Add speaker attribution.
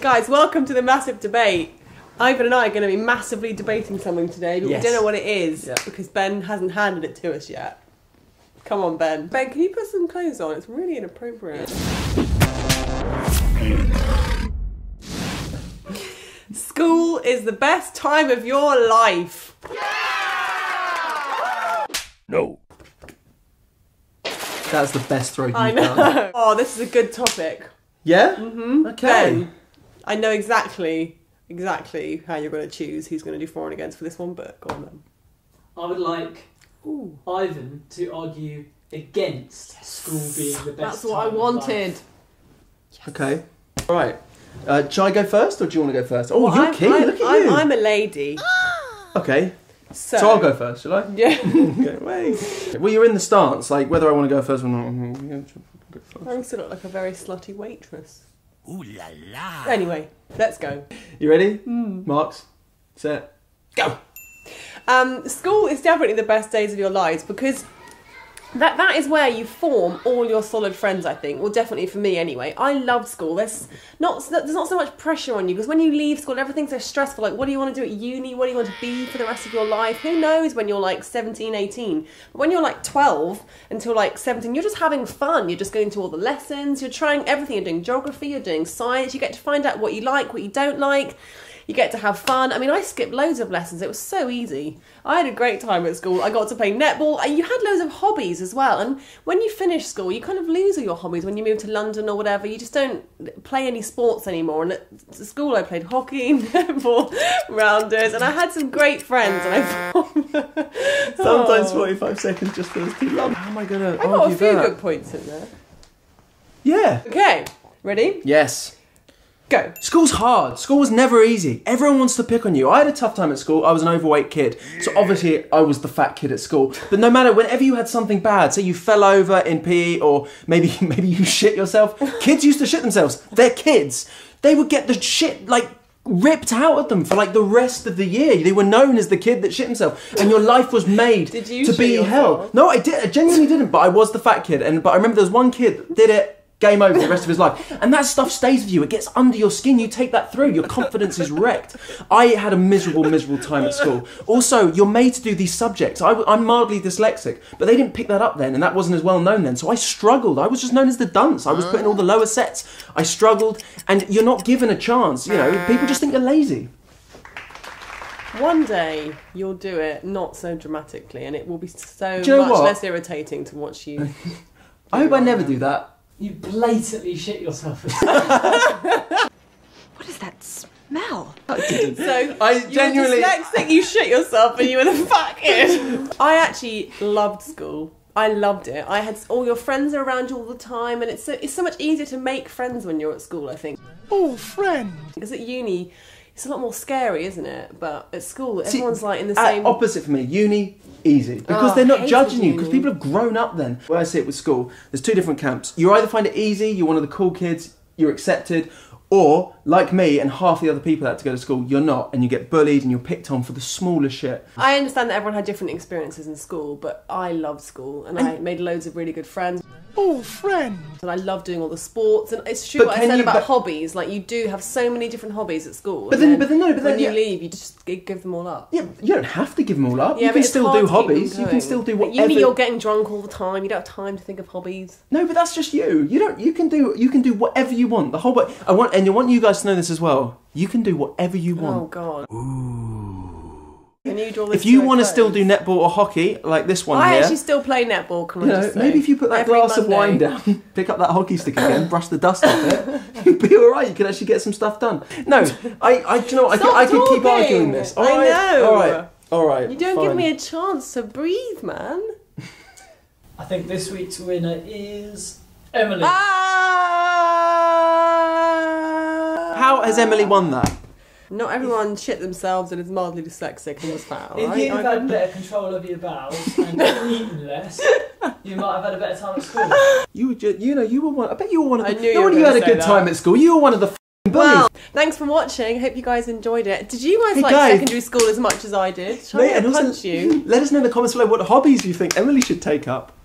Speaker 1: Guys, welcome to the massive debate. Ivan and I are going to be massively debating something today, but we don't know what it is because Ben hasn't handed it to us yet. Come on, Ben. Ben, can you put some clothes on? It's really inappropriate. School is the best time of your life.
Speaker 2: No. That's the best throw you've
Speaker 1: done. Oh, this is a good topic.
Speaker 2: Yeah? Mm-hmm. Okay.
Speaker 1: Ben, I know exactly how you're going to choose who's going to do for and against for this one, but go on then.
Speaker 3: I would like Ivan to argue against school being the best.
Speaker 1: That's what I wanted.
Speaker 2: Yes. Okay. All right. Shall I go first, or do you want to go first? Oh, you're keen. Look at you.
Speaker 1: I'm a lady.
Speaker 2: Okay. So I'll go first, shall I?
Speaker 1: Yeah.
Speaker 2: Okay, wait. Well, you're in the stance, like whether I want to go first or not.
Speaker 1: I also look like a very slutty waitress.
Speaker 4: Ooh la la.
Speaker 1: Anyway, let's go.
Speaker 2: You ready? Marks, set, go.
Speaker 1: School is definitely the best days of your lives because that is where you form all your solid friends, I think. Well, definitely for me anyway. I loved school. There's not so much pressure on you because when you leave school, everything's so stressful. Like, what do you want to do at uni? What do you want to be for the rest of your life? Who knows when you're like 17, 18? But when you're like 12 until like 17, you're just having fun. You're just going to all the lessons. You're trying everything. You're doing geography. You're doing science. You get to find out what you like, what you don't like. You get to have fun. I mean, I skipped loads of lessons. It was so easy. I had a great time at school. I got to play netball. You had loads of hobbies as well. And when you finish school, you kind of lose all your hobbies. When you move to London or whatever, you just don't play any sports anymore. And at school, I played hockey, netball, rounders, and I had some great friends. And
Speaker 2: Sometimes 45 seconds just feels too long. How am I going to argue that?
Speaker 1: I got a few good points in there.
Speaker 2: Yeah.
Speaker 1: Okay, ready?
Speaker 2: Yes.
Speaker 1: Go.
Speaker 2: School's hard. School was never easy. Everyone wants to pick on you. I had a tough time at school. I was an overweight kid. So obviously I was the fat kid at school. But no matter, whenever you had something bad, say you fell over in PE or maybe you shit yourself. Kids used to shit themselves. They're kids. They would get the shit like ripped out of them for like the rest of the year. They were known as the kid that shit himself. And your life was made to be hell. No, I did. I genuinely didn't. But I was the fat kid. But I remember there was one kid that did it. Game over the rest of his life. And that stuff stays with you. It gets under your skin. You take that through. Your confidence is wrecked. I had a miserable time at school. Also, you're made to do these subjects. I'm mildly dyslexic, but they didn't pick that up then, and that wasn't as well known then. So I struggled. I was just known as the dunce. I was put in all the lower sets. I struggled, and you're not given a chance. You know, people just think you're lazy.
Speaker 1: One day you'll do it not so dramatically, and it will be so much less irritating to watch you.
Speaker 2: I hope I never do that.
Speaker 3: You blatantly shit yourself.
Speaker 5: What is that smell?
Speaker 1: So
Speaker 2: I genuinely.
Speaker 1: You're dyslexic, you shit yourself, and you were the fat kid. I actually loved school. I loved it. I had all your friends are around you all the time, and it's so much easier to make friends when you're at school, I think.
Speaker 4: Oh, friend.
Speaker 1: Because at uni, it's a lot more scary, isn't it? But at school, everyone's like in the same.
Speaker 2: Opposite for me, uni. Easy, because they're not judging you, because people have grown up then. Where I see it with school, there's two different camps. You either find it easy, you're one of the cool kids, you're accepted, or, like me and half the other people that had to go to school, you're not, and you get bullied and you're picked on for the smallest shit.
Speaker 1: I understand that everyone had different experiences in school, but I loved school, and I made loads of really good friends.
Speaker 4: Oh, friend.
Speaker 1: And I love doing all the sports, and it's true what I said about hobbies. Like, you do have so many different hobbies at school.
Speaker 2: But then
Speaker 1: when you leave, you just give them all up.
Speaker 2: Yeah, you don't have to give them all up. Yeah, you can still do hobbies. You can still do whatever.
Speaker 1: At uni, you're getting drunk all the time. You don't have time to think of hobbies.
Speaker 2: No, but that's just you. You can do whatever you want. The whole way. I want you guys to know this as well. You can do whatever you want.
Speaker 1: Oh God.
Speaker 2: Ooh.
Speaker 1: Can you draw this?
Speaker 2: If you want to still do netball or hockey, like this one
Speaker 1: I
Speaker 2: here,
Speaker 1: actually still play netball. Can I just say?
Speaker 2: Maybe if you put that glass of wine down, pick up that hockey stick again, brush the dust off it, you'd be all right. You could actually get some stuff done. No, do you know what? I could keep arguing this. All right,
Speaker 1: I know.
Speaker 2: All right.
Speaker 1: You don't give me a chance to breathe, man.
Speaker 3: I think this week's winner is Emily.
Speaker 2: How has Emily won that?
Speaker 1: Not everyone shit themselves and is mildly dyslexic and was fat.
Speaker 3: If you'd have had better control of your bowels and eaten less, you might have had a better time at school.
Speaker 2: You were one. I bet you were one of the.
Speaker 1: I knew you were
Speaker 2: you had a good time at school. You were one of the bullies.
Speaker 1: Well, thanks for watching. Hope you guys enjoyed it. Did you guys like secondary school as much as I did? Shall I punch you?
Speaker 2: Let us know in the comments below what hobbies you think Emily should take up.